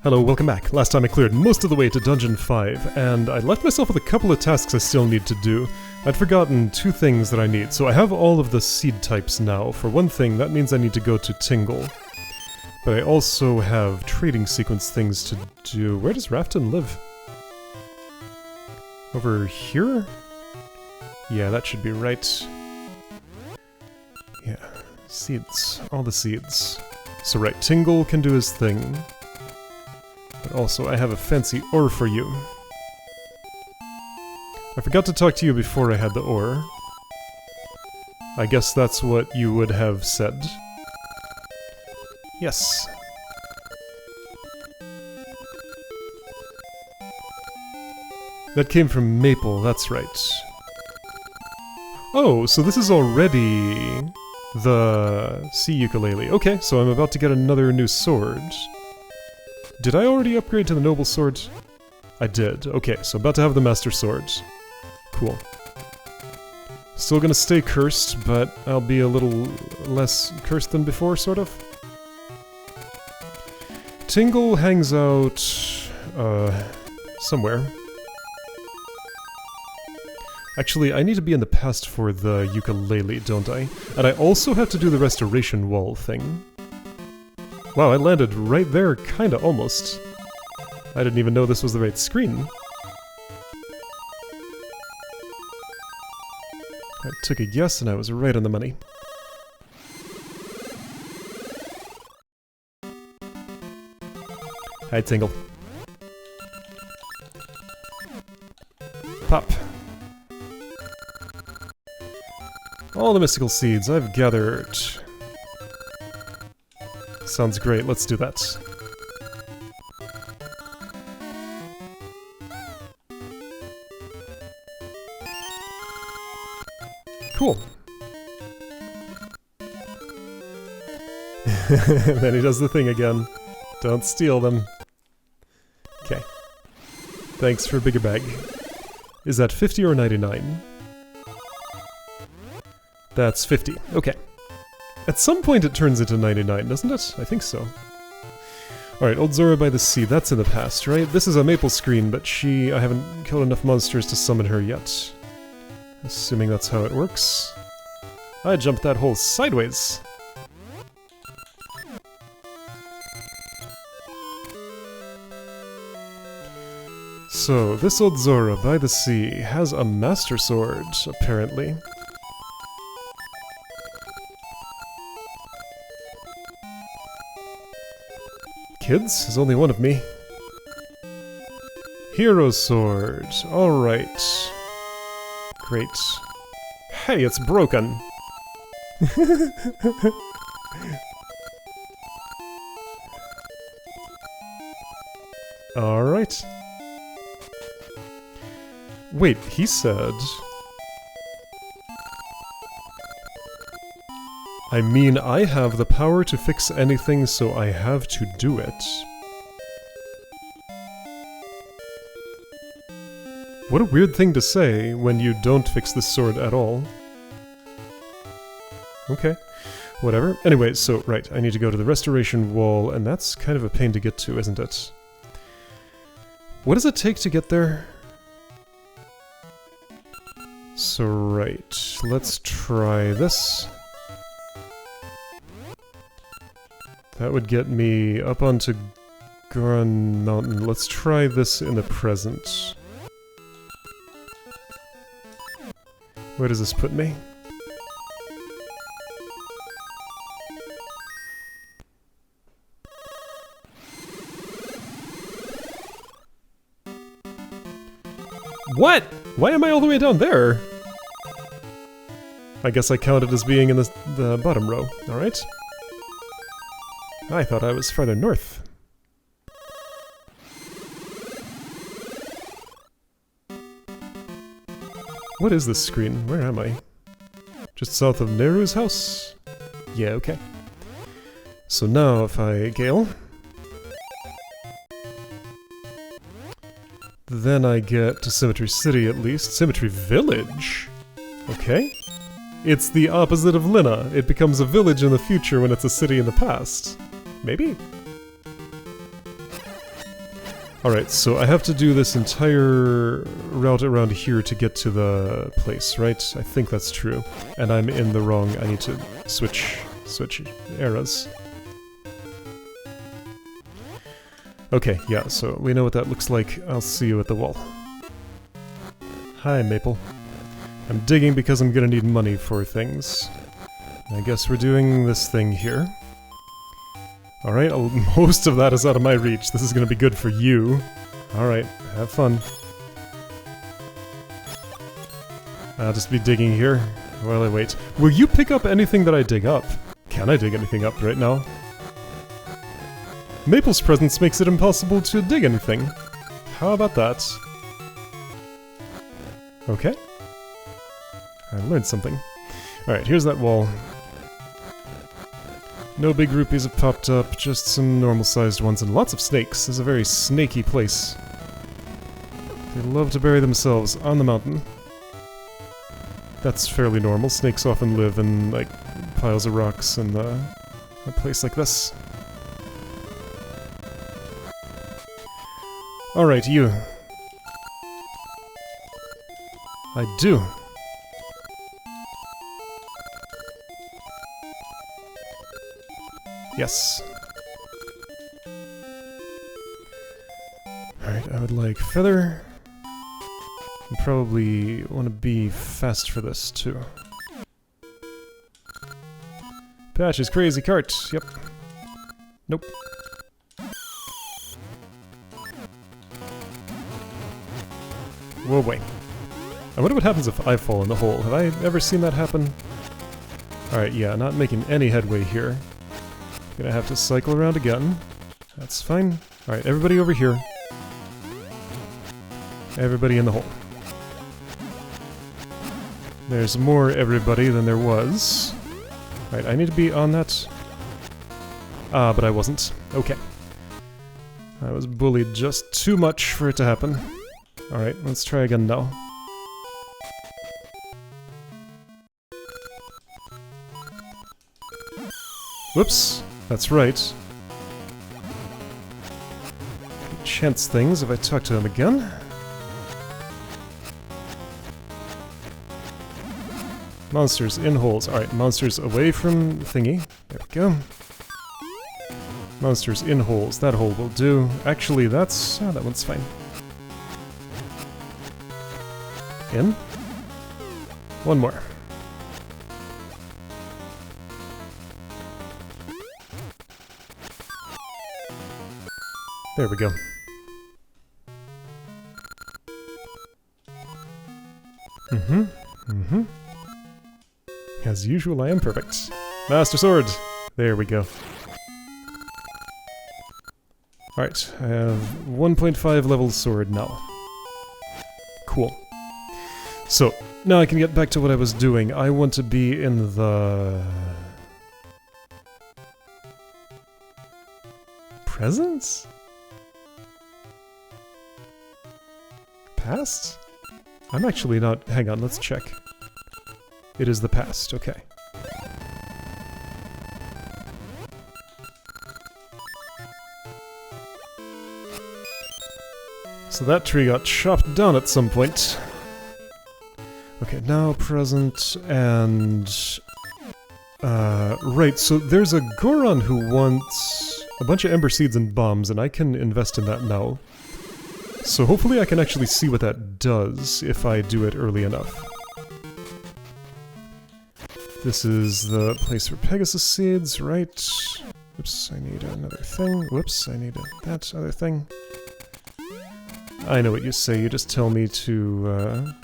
Hello, welcome back. Last time I cleared most of the way to Dungeon 5, and I left myself with a couple of tasks I still need to do. I'd forgotten 2 things that I need, so I have all of the seed types now. For one thing, that means I need to go to Tingle. But I also have trading sequence things to do. Where does Rafton live? Over here? Yeah, that should be right. Yeah, seeds. All the seeds. So right, Tingle can do his thing. But also, I have a fancy ore for you. I forgot to talk to you before I had the ore. I guess that's what you would have said. Yes. That came from Maple, that's right. Oh, so this is already the sea ukulele. Okay, so I'm about to get another new sword. Did I already upgrade to the noble sword? I did. Okay, so about to have the master sword. Cool. Still gonna stay cursed, but I'll be a little less cursed than before, sort of. Tingle hangs out somewhere. Actually, I need to be in the past for the ukulele, don't I? And I also have to do the restoration wall thing. Wow, I landed right there, kinda, almost. I didn't even know this was the right screen. I took a guess and I was right on the money. Hi, Tingle. Pop. All the mystical seeds I've gathered. Sounds great, let's do that. Cool. Then he does the thing again. Don't steal them. Okay. Thanks for a bigger bag. Is that 50 or 99? That's 50. Okay. At some point it turns into 99, doesn't it? I think so. Alright, Old Zora by the Sea, that's in the past, right? This is a Maple screen, but I haven't killed enough monsters to summon her yet. Assuming that's how it works. I jumped that hole sideways! So, this Old Zora by the Sea has a Master Sword, apparently. Kids? There's only one of me. Hero Sword. Alright. Great. Hey, it's broken! Alright. Wait, he said... I mean, I have the power to fix anything, so I have to do it. What a weird thing to say when you don't fix this sword at all. Okay, whatever. Anyway, so, right, I need to go to the restoration wall, and that's kind of a pain to get to, isn't it? What does it take to get there? So, right, let's try this. That would get me up onto Goron Mountain. Let's try this in the present. Where does this put me? What? Why am I all the way down there? I guess I count it as being in the bottom row, alright? I thought I was farther north. What is this screen? Where am I? Just south of Neru's house? Yeah, okay. So now if I Gale... then I get to Symmetry City at least. Symmetry Village? Okay. It's the opposite of Lina. It becomes a village in the future when it's a city in the past. Maybe? Alright, so I have to do this entire route around here to get to the place, right? I think that's true. And I'm in the wrong... I need to switch eras. Okay, yeah, so we know what that looks like. I'll see you at the wall. Hi, Maple. I'm digging because I'm gonna need money for things. I guess we're doing this thing here. Alright, most of that is out of my reach. This is gonna be good for you. Alright, have fun. I'll just be digging here while I wait. Will you pick up anything that I dig up? Can I dig anything up right now? Maple's presence makes it impossible to dig anything. How about that? Okay. I learned something. Alright, here's that wall. No big rupees have popped up, just some normal-sized ones and lots of snakes. This is a very snaky place. They love to bury themselves on the mountain. That's fairly normal. Snakes often live in, like, piles of rocks in a place like this. Alright, you. I do. Yes. Alright, I would like feather. And probably want to be fast for this, too. Patch's crazy cart. Yep. Nope. Whoa, wait. I wonder what happens if I fall in the hole. Have I ever seen that happen? Alright, yeah, not making any headway here. Gonna have to cycle around again. That's fine. Alright, everybody over here. Everybody in the hole. There's more everybody than there was. Alright, I need to be on that. Ah, but I wasn't. Okay. I was bullied just too much for it to happen. Alright, let's try again now. Whoops. That's right. Chance things if I talk to him again. Monsters in holes. Alright, monsters away from thingy. There we go. Monsters in holes. That hole will do. Actually, that's... oh, that one's fine. In. One more. There we go. As usual, I am perfect. Master Sword! There we go. Alright, I have 1.5 level sword now. Cool. So, now I can get back to what I was doing. I want to be in the... presence? Past? I'm actually not... hang on, let's check. It is the past, okay. So that tree got chopped down at some point. Okay, now present and... right, so there's a Goron who wants a bunch of Ember Seeds and Bombs, and I can invest in that now. So hopefully I can actually see what that does if I do it early enough. This is the place for Pegasus Seeds, right? Oops, I need another thing. Whoops, I need that other thing. I know what you say, you just tell me to,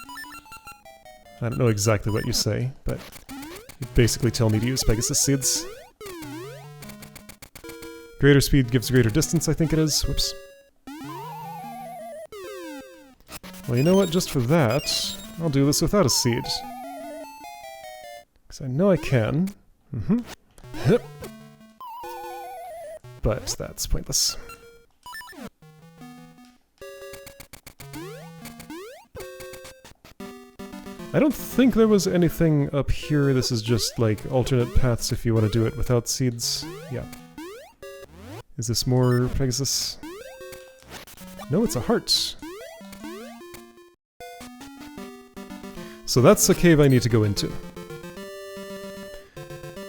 I don't know exactly what you say, but you basically tell me to use Pegasus Seeds. Greater speed gives greater distance, I think it is. Whoops. Well, you know what? Just for that, I'll do this without a seed. Because I know I can. But that's pointless. I don't think there was anything up here. This is just like alternate paths if you want to do it without seeds. Yeah. Is this more Pegasus? No, it's a heart. So that's the cave I need to go into.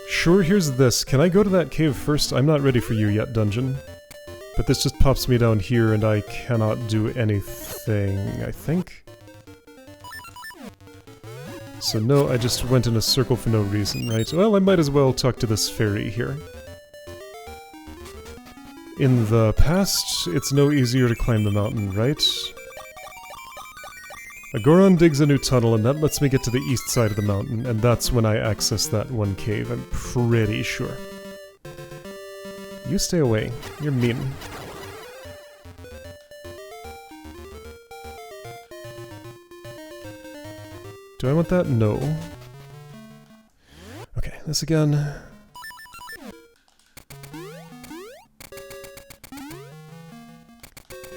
Sure, here's this. Can I go to that cave first? I'm not ready for you yet, dungeon. But this just pops me down here and I cannot do anything, I think. So no, I just went in a circle for no reason, right? Well, I might as well talk to this fairy here. In the past, it's no easier to climb the mountain, right? Agoron digs a new tunnel and that lets me get to the east side of the mountain, and that's when I access that one cave, I'm pretty sure. You stay away. You're mean. Do I want that? No. Okay, this again.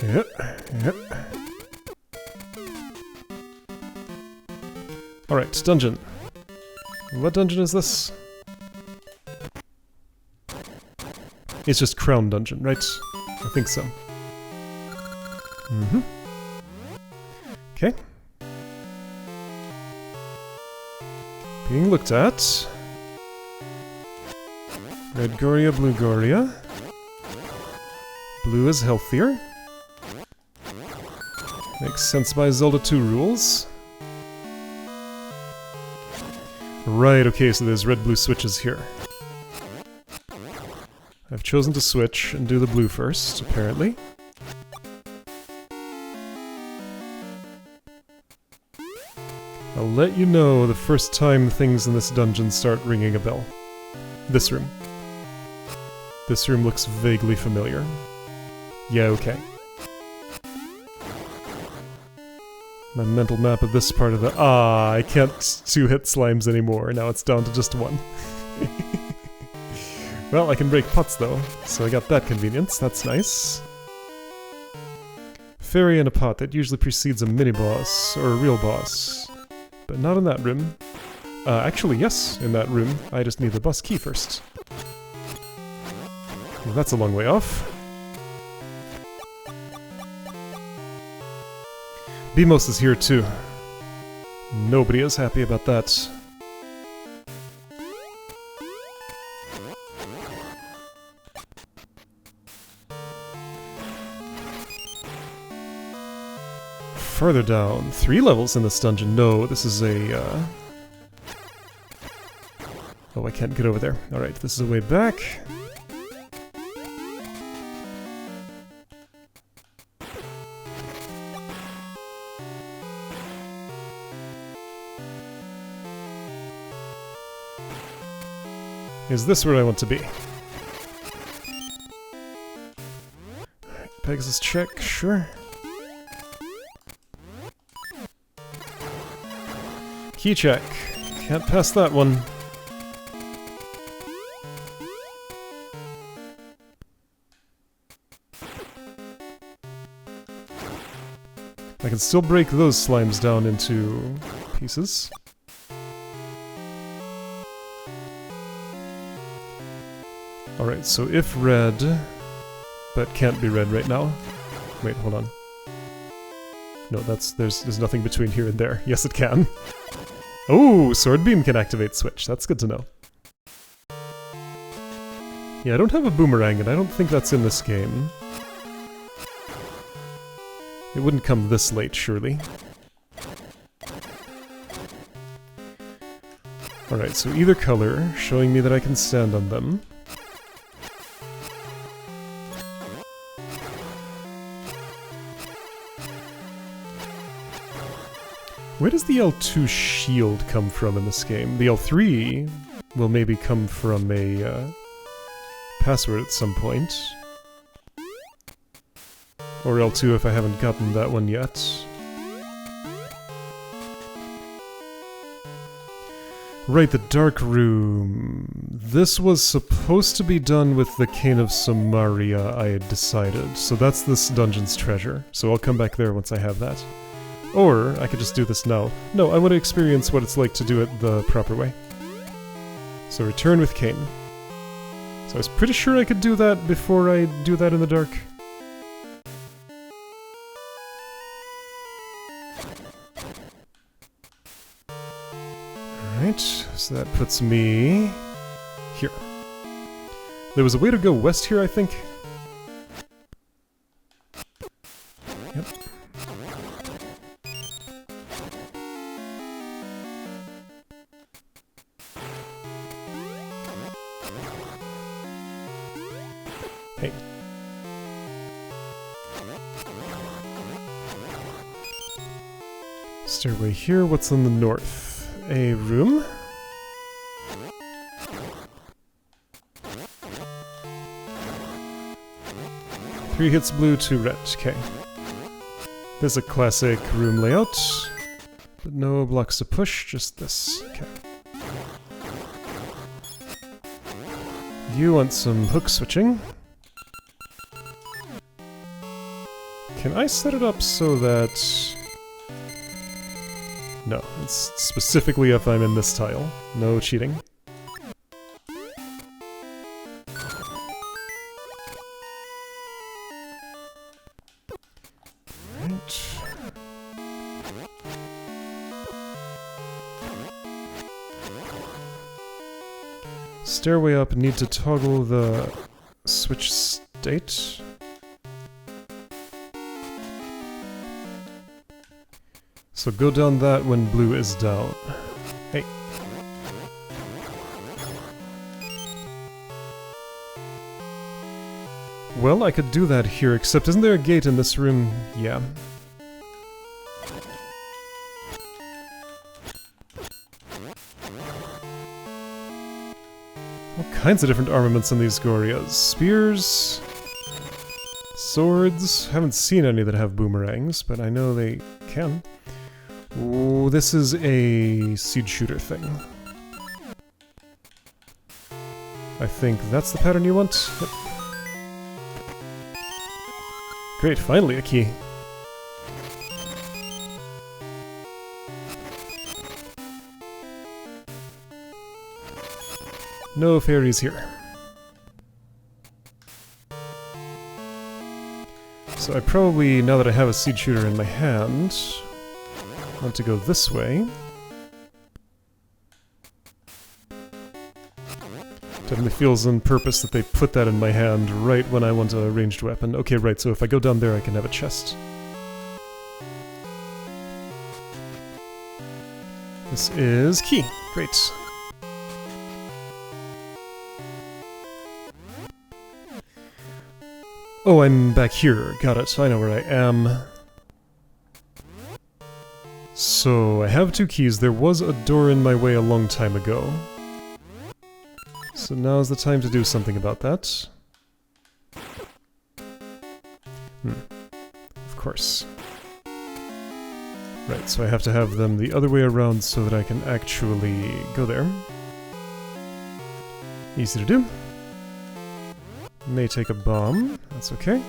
Yep, yep. Alright, dungeon. What dungeon is this? It's just Crown Dungeon, right? I think so. Mm-hmm. Okay. Being looked at. Red Goria, Blue Goria. Blue is healthier. Makes sense by Zelda 2 rules. Right, okay, so there's red-blue switches here. I've chosen to switch and do the blue first, apparently. I'll let you know the first time things in this dungeon start ringing a bell. This room. This room looks vaguely familiar. Yeah, okay. My mental map of this part of the... Ah, I can't two-hit slimes anymore. Now it's down to just one. Well, I can break pots though, so I got that convenience. That's nice. Fairy in a pot, that usually precedes a mini-boss, or a real boss. But not in that room. Actually, yes, in that room. I just need the boss key first. Well, that's a long way off. Beamos is here too. Nobody is happy about that. Further down. 3 levels in this dungeon. No, this is a... Oh, I can't get over there. Alright, this is a way back. Is this where I want to be? Alright, Pegasus check, sure. Key check. Can't pass that one. I can still break those slimes down into pieces. Alright, so if red, but can't be red right now. Wait, hold on. No, there's nothing between here and there. Yes, it can. Oh, Sword Beam can activate switch. That's good to know. Yeah, I don't have a boomerang, and I don't think that's in this game. It wouldn't come this late, surely. Alright, so either color, showing me that I can stand on them. Where does the L2 shield come from in this game? The L3 will maybe come from a password at some point. Or L2 if I haven't gotten that one yet. Right, the Dark Room. This was supposed to be done with the Cane of Somaria, I had decided. So that's this dungeon's treasure. So I'll come back there once I have that. Or, I could just do this now. No, I want to experience what it's like to do it the proper way. So return with Cane. So I was pretty sure I could do that before I do that in the dark. Alright, so that puts me here. There was a way to go west here, I think. Yep. Hey. Stairway here, what's on the north? A room? Three hits blue, 2 red, okay. There's a classic room layout, but no blocks to push, just this, okay. You want some hook switching. Can I set it up so that... No, it's specifically if I'm in this tile. No cheating. Right. Stairway up, need to toggle the switch state. So go down that when blue is down. Hey. Well, I could do that here, except isn't there a gate in this room? Yeah. All kinds of different armaments in these Gorias. Spears, swords. Haven't seen any that have boomerangs, but I know they can. Ooh, this is a seed shooter thing. I think that's the pattern you want. Yep. Great, finally a key. No fairies here. So I probably, now that I have a seed shooter in my hand, want to go this way. Definitely feels on purpose that they put that in my hand right when I want a ranged weapon. Okay, right, so if I go down there I can have a chest. This is key. Great. Oh, I'm back here. Got it. I know where I am. So, I have 2 keys. There was a door in my way a long time ago. So now's the time to do something about that. Of course. Right, so I have to have them the other way around so that I can actually go there. Easy to do. May take a bomb. That's okay.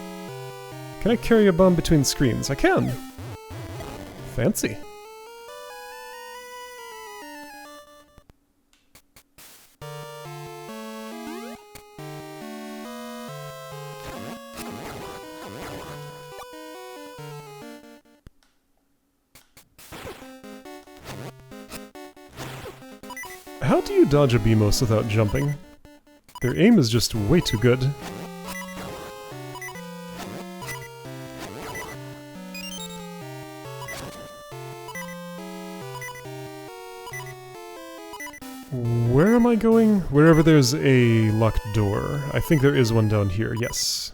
Can I carry a bomb between screens? I can! Fancy. How do you dodge a Beamos without jumping? Their aim is just way too good. Where am I going? Wherever there's a locked door. I think there is one down here, yes.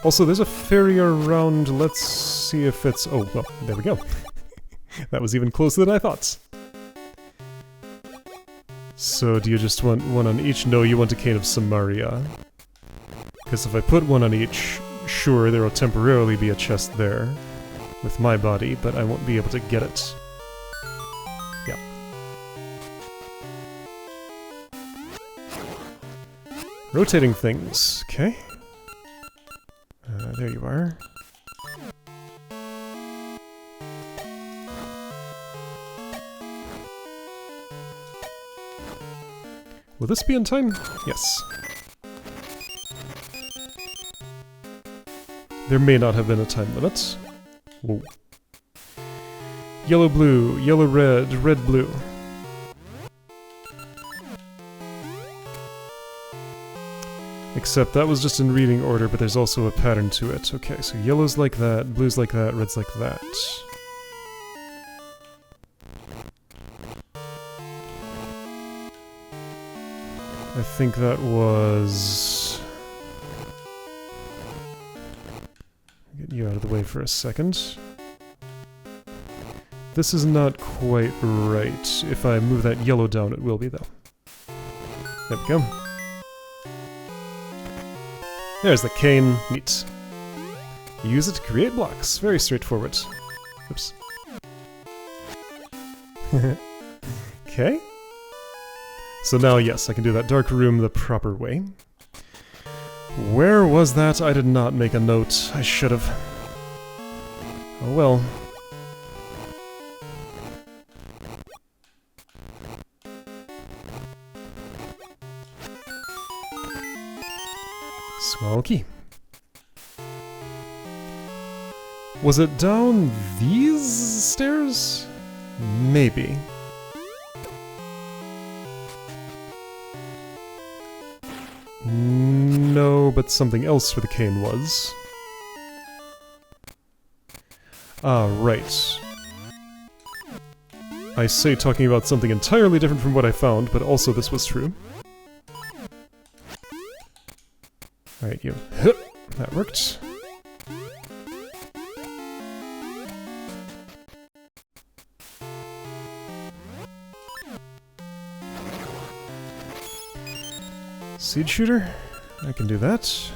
Also, there's a ferry around. Let's see if it's... Oh, well, there we go. That was even closer than I thought. So, do you just want one on each? No, you want a Cane of Samaria. Because if I put one on each, sure, there will temporarily be a chest there with my body, but I won't be able to get it. Yeah. Rotating things, okay. There you are. Will this be in time? Yes. There may not have been a time limit. Whoa. Yellow, blue, yellow, red, red, blue. Except that was just in reading order, but there's also a pattern to it. Okay, so yellow's like that, blue's like that, red's like that. I think that was... Get you out of the way for a second. This is not quite right. If I move that yellow down, it will be, though. There we go. There's the cane. Neat. Use it to create blocks. Very straightforward. Oops. Okay. So now, yes, I can do that dark room the proper way. Where was that? I did not make a note. I should have. Oh well. Small key. Was it down these stairs? Maybe. No, but something else for the cane was. Ah, right. I say talking about something entirely different from what I found, but also this was true. Alright, you. That worked. Seed shooter? I can do that.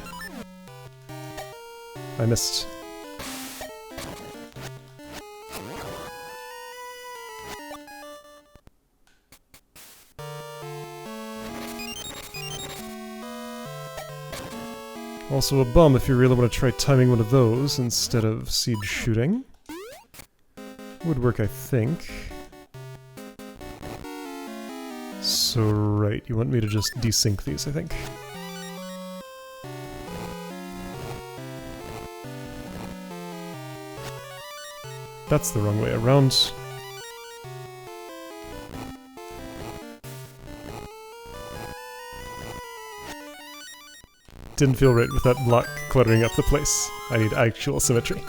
I missed. Also a bum if you really want to try timing one of those instead of seed shooting. Would work, I think. So right, you want me to just desync these, I think. That's the wrong way around. Didn't feel right with that block cluttering up the place. I need actual symmetry.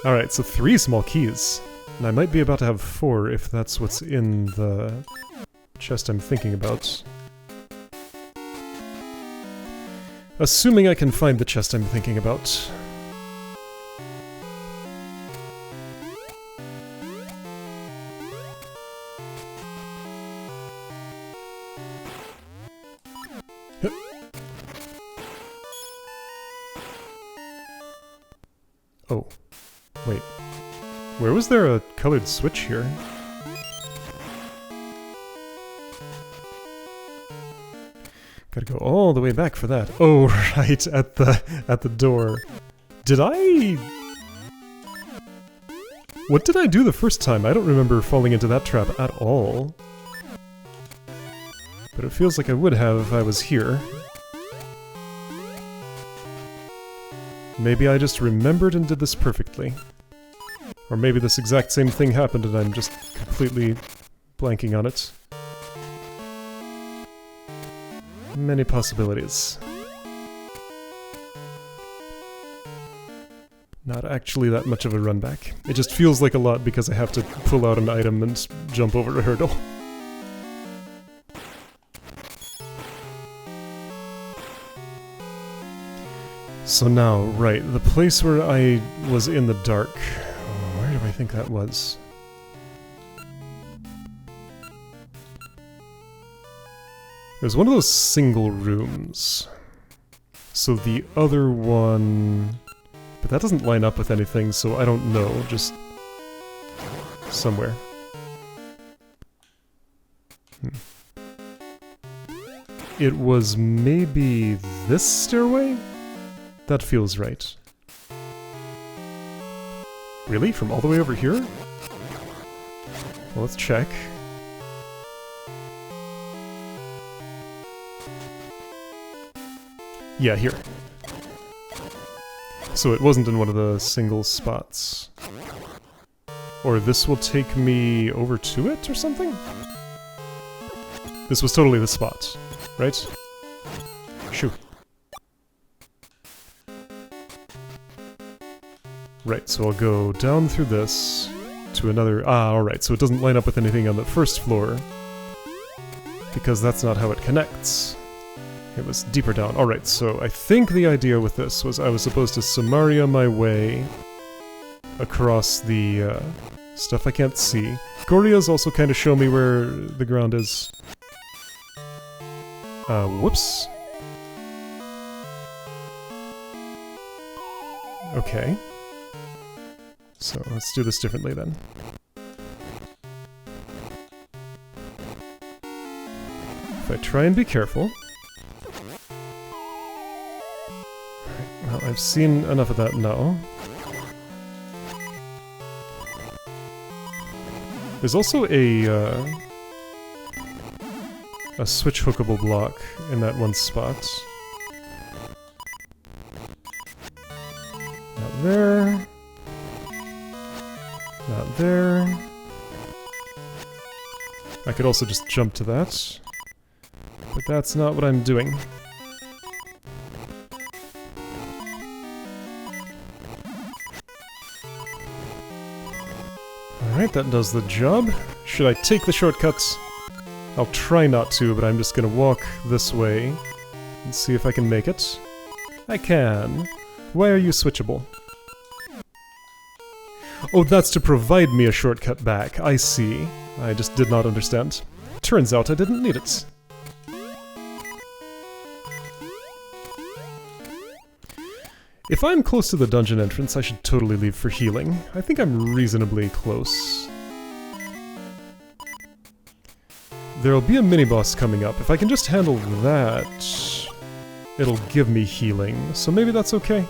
Alright, so 3 small keys. And I might be about to have 4 if that's what's in the chest I'm thinking about. Assuming I can find the chest I'm thinking about. Oh. Wait. Where was there a colored switch here? Gotta go all the way back for that. Oh, right, at the door. Did I... What did I do the first time? I don't remember falling into that trap at all. But it feels like I would have if I was here. Maybe I just remembered and did this perfectly. Or maybe this exact same thing happened and I'm just completely blanking on it. Many possibilities. Not actually that much of a run back. It just feels like a lot because I have to pull out an item and jump over a hurdle. So now, right, the place where I was in the dark. Where do I think that was? It was one of those single rooms. So the other one... But that doesn't line up with anything, so I don't know, just... somewhere. It was maybe this stairway? That feels right. Really? From all the way over here? Well, let's check. Yeah, here. So it wasn't in one of the single spots. Or this will take me over to it or something? This was totally the spot, right? Shoo. Right, so I'll go down through this to another... Ah, alright, so it doesn't line up with anything on the first floor. Because that's not how it connects. It was deeper down. Alright, so I think the idea with this was I was supposed to Samaria my way across the stuff I can't see. Goria's also kind of show me where the ground is. Whoops. Okay. So let's do this differently then. If I try and be careful... Alright, well, I've seen enough of that now. There's also a switch hookable block in that one spot. Not there. Not there. I could also just jump to that. But that's not what I'm doing. Alright, that does the job. Should I take the shortcuts? I'll try not to, but I'm just gonna walk this way and see if I can make it. I can. Why are you switchable? Oh, that's to provide me a shortcut back. I see. I just did not understand. Turns out I didn't need it. If I'm close to the dungeon entrance, I should totally leave for healing. I think I'm reasonably close. There'll be a mini-boss coming up. If I can just handle that, it'll give me healing. So maybe that's okay.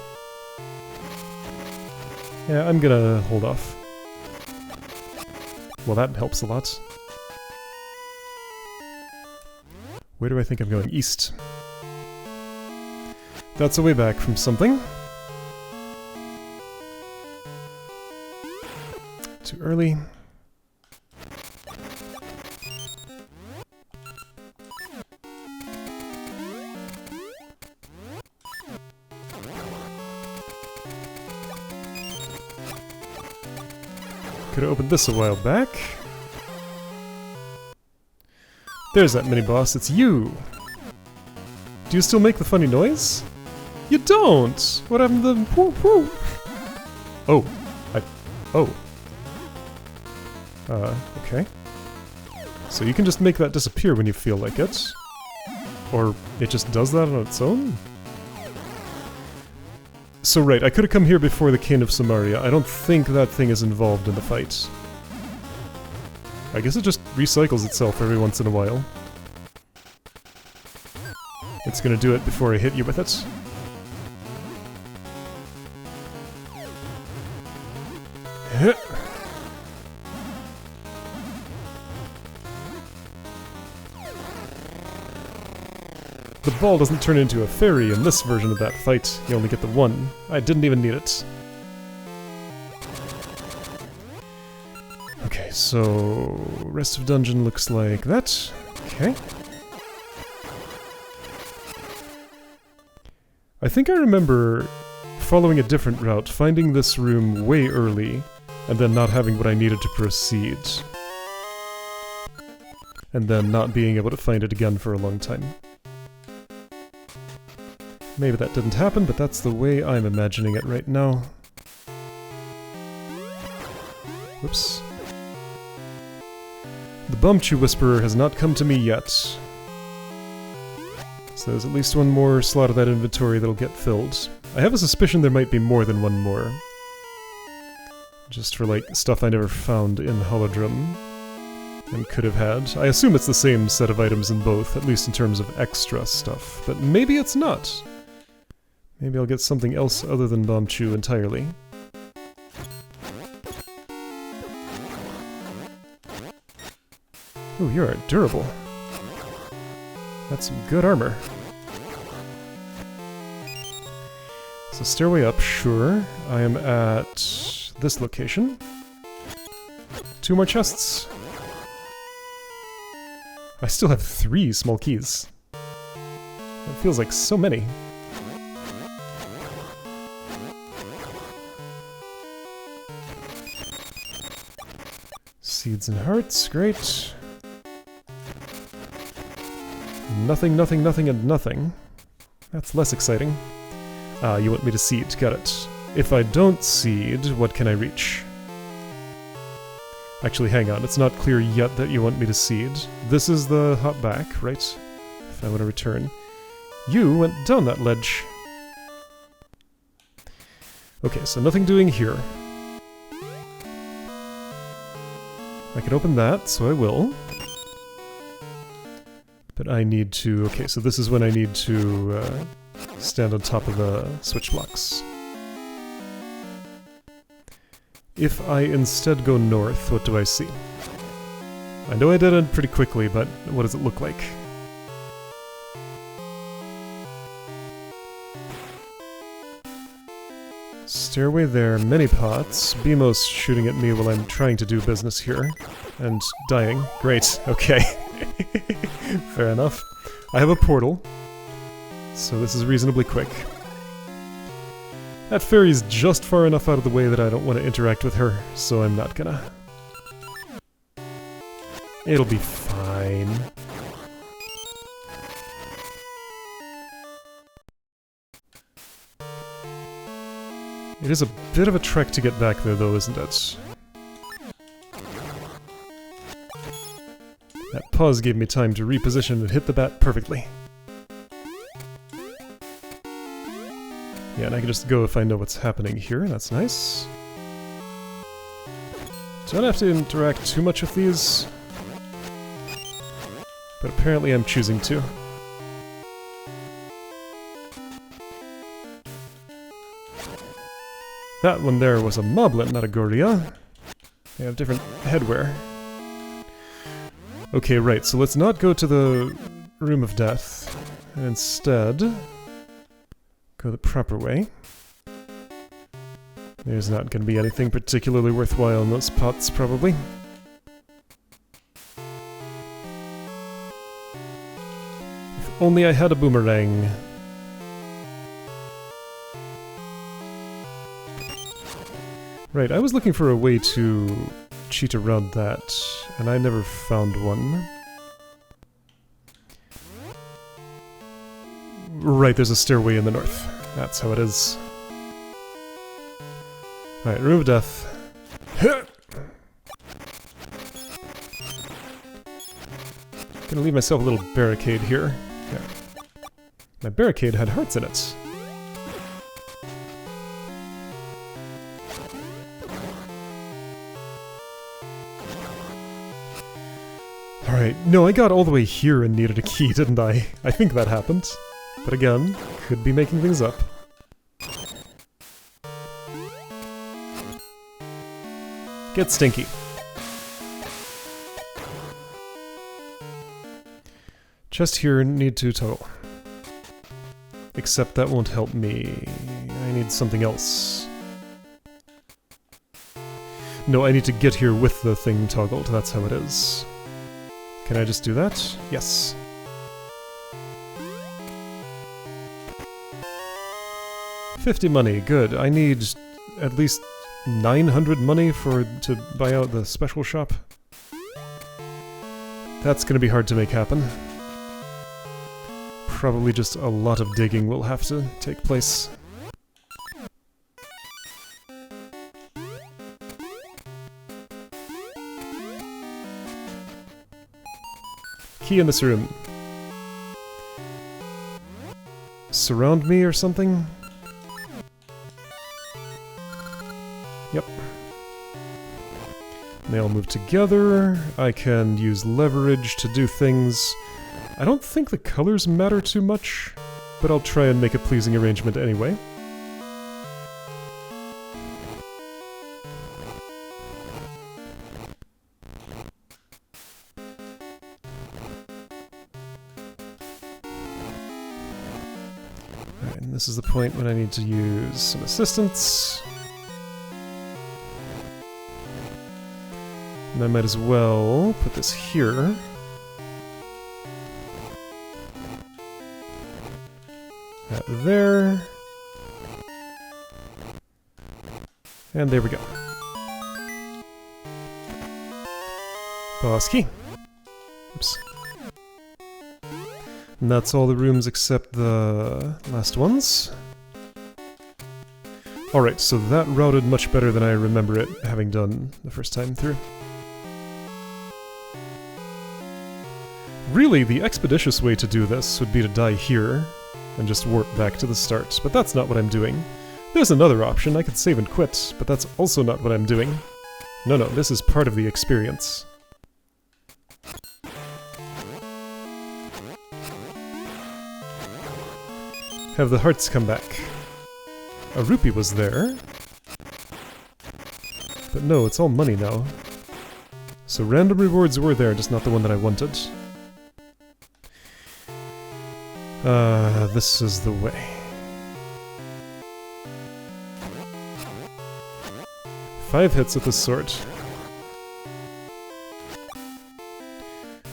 Yeah, I'm gonna hold off. Well, that helps a lot. Where do I think I'm going? East. That's a way back from something. Too early. Could have opened this a while back. There's that mini-boss, it's you! Do you still make the funny noise? You don't! What happened to the whoo whoo? Oh. Oh. Okay. So you can just make that disappear when you feel like it? Or it just does that on its own? So right, I could have come here before the King of Samaria. I don't think that thing is involved in the fight. I guess it just recycles itself every once in a while. It's gonna do it before I hit you with it. The ball doesn't turn into a fairy in this version of that fight. You only get the one. I didn't even need it. Okay, so... rest of dungeon looks like that. Okay. I think I remember following a different route, finding this room way early, and then not having what I needed to proceed. And then not being able to find it again for a long time. Maybe that didn't happen, but that's the way I'm imagining it right now. Whoops. The Bumchu Whisperer has not come to me yet. So there's at least one more slot of that inventory that'll get filled. I have a suspicion there might be more than one more. Just for, like, stuff I never found in Holodrum and could have had. I assume it's the same set of items in both, at least in terms of extra stuff. But maybe it's not. Maybe I'll get something else other than Bumchu entirely. Ooh, you are durable. That's some good armor. So stairway up, sure. I am at this location. 2 more chests. I still have 3 small keys. It feels like so many. Seeds and hearts, great. Nothing, nothing, nothing, and nothing. That's less exciting. Ah, you want me to seed, got it. If I don't seed, what can I reach? Actually, hang on, it's not clear yet that you want me to seed. This is the hop back, right? If I want to return. You went down that ledge. Okay, so nothing doing here. I can open that, so I will. But I need to... Okay, so this is when I need to stand on top of the switch blocks. If I instead go north, what do I see? I know I did it pretty quickly, but what does it look like? Stairway there, many pots. BMO's shooting at me while I'm trying to do business here. And dying. Great, okay. Fair enough. I have a portal, so this is reasonably quick. That fairy's just far enough out of the way that I don't want to interact with her, so I'm not gonna. It'll be fine. It is a bit of a trek to get back there, though, isn't it? That pause gave me time to reposition and hit the bat perfectly. Yeah, and I can just go if I know what's happening here, that's nice. Don't have to interact too much with these, but apparently I'm choosing to. That one there was a moblin, not a Gordia. They have different headwear. Okay, right, so let's not go to the Room of Death, and instead go the proper way. There's not going to be anything particularly worthwhile in those pots, probably. If only I had a boomerang. Right, I was looking for a way to cheat around that, and I never found one. Right, there's a stairway in the north. That's how it is. Alright, Room of Death. Gonna leave myself a little barricade here. Yeah. My barricade had hearts in it. Alright, no, I got all the way here and needed a key, didn't I? I think that happened. But again, could be making things up. Get stinky. Chest here, need to toggle. Except that won't help me. I need something else. No, I need to get here with the thing toggled, that's how it is. Can I just do that? Yes. $50 money, good. I need at least 900 money to buy out the special shop. That's gonna be hard to make happen. Probably just a lot of digging will have to take place. Key in this room. Surround me or something? Yep. They all move together. I can use leverage to do things. I don't think the colors matter too much, but I'll try and make a pleasing arrangement anyway. Alright, and this is the point when I need to use some assistance. And I might as well put this here. That there. And there we go. Boss key. Oops. And that's all the rooms except the last ones. Alright, so that routed much better than I remember it having done the first time through. Really, the expeditious way to do this would be to die here and just warp back to the start, but that's not what I'm doing. There's another option, I could save and quit, but that's also not what I'm doing. No, this is part of the experience. Have the hearts come back. A rupee was there. But no, it's all money now. So random rewards were there, just not the one that I wanted. This is the way. Five hits with this sword.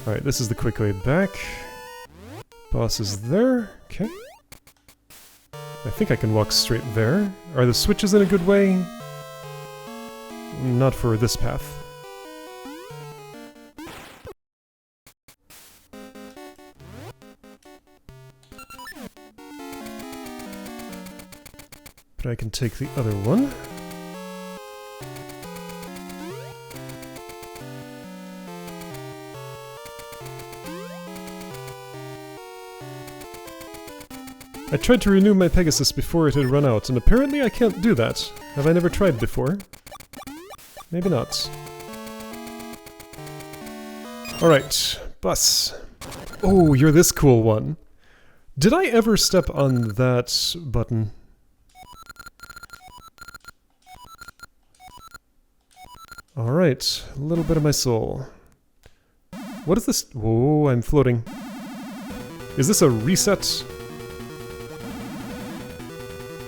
Alright, this is the quick way back. Boss is there. Okay. I think I can walk straight there. Are the switches in a good way? Not for this path. But I can take the other one. I tried to renew my Pegasus before it had run out, and apparently I can't do that. Have I never tried before? Maybe not. Alright, bus. Oh, you're this cool one. Did I ever step on that button? Alright, a little bit of my soul. What is this? Whoa, I'm floating. Is this a reset?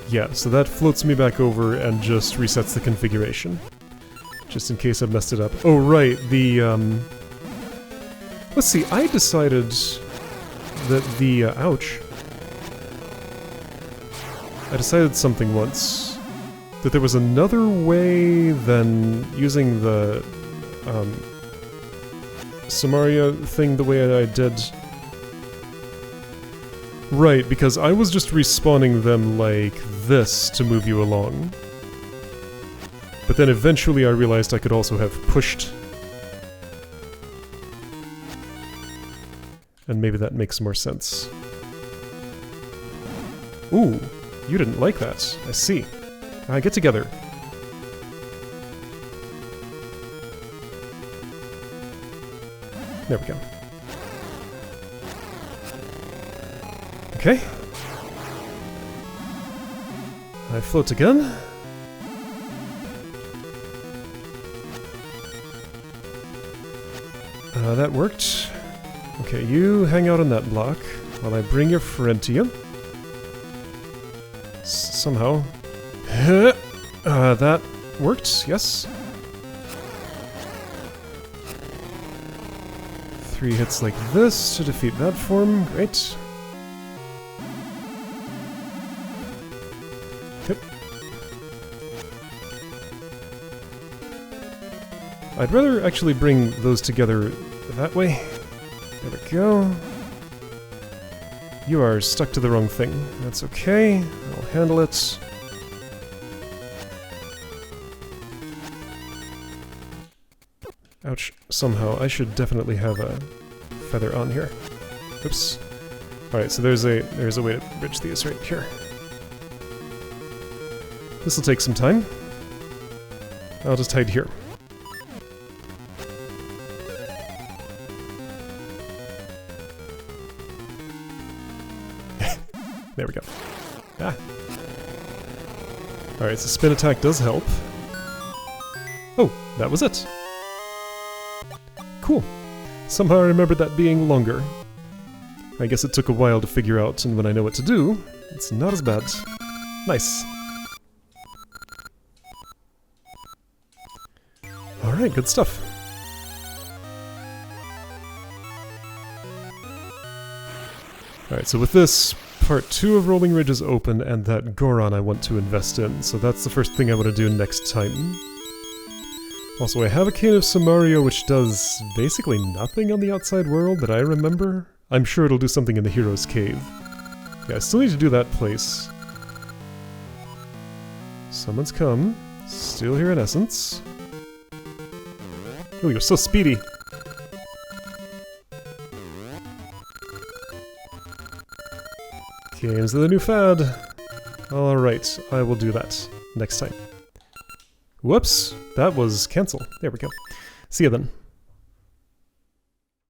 Yeah, so that floats me back over and just resets the configuration. Just in case I've messed it up. Oh, right, the, let's see, I decided that the, ouch. I decided something once. That there was another way than using the, Samaria thing the way I did. Right, because I was just respawning them like this to move you along. But then eventually I realized I could also have pushed. And maybe that makes more sense. Ooh, you didn't like that. I see. Get together. There we go. Okay. I float again. That worked. Okay, you hang out on that block while I bring your friend to you. Somehow. That worked, yes. 3 hits like this to defeat that form. Great. I'd rather actually bring those together that way. There we go. You are stuck to the wrong thing. That's okay. I'll handle it. Ouch. Somehow. I should definitely have a feather on here. Oops. Alright, so there's a way to bridge these right here. This'll take some time. I'll just hide here. There we go. Ah. Alright, so spin attack does help. Oh, that was it. Cool. Somehow I remembered that being longer. I guess it took a while to figure out, and when I know what to do, it's not as bad. Nice. Alright, good stuff. Alright, so with this, part 2 of Rolling Ridge is open, and that Goron I want to invest in, so that's the first thing I want to do next time. Also, I have a Cane of Samaria, which does basically nothing on the outside world that I remember. I'm sure it'll do something in the Hero's Cave. Yeah, I still need to do that place. Someone's come. Still here in essence. Oh, you're so speedy! Games are the new fad. Alright, I will do that next time. Whoops, that was cancel. There we go. See ya then.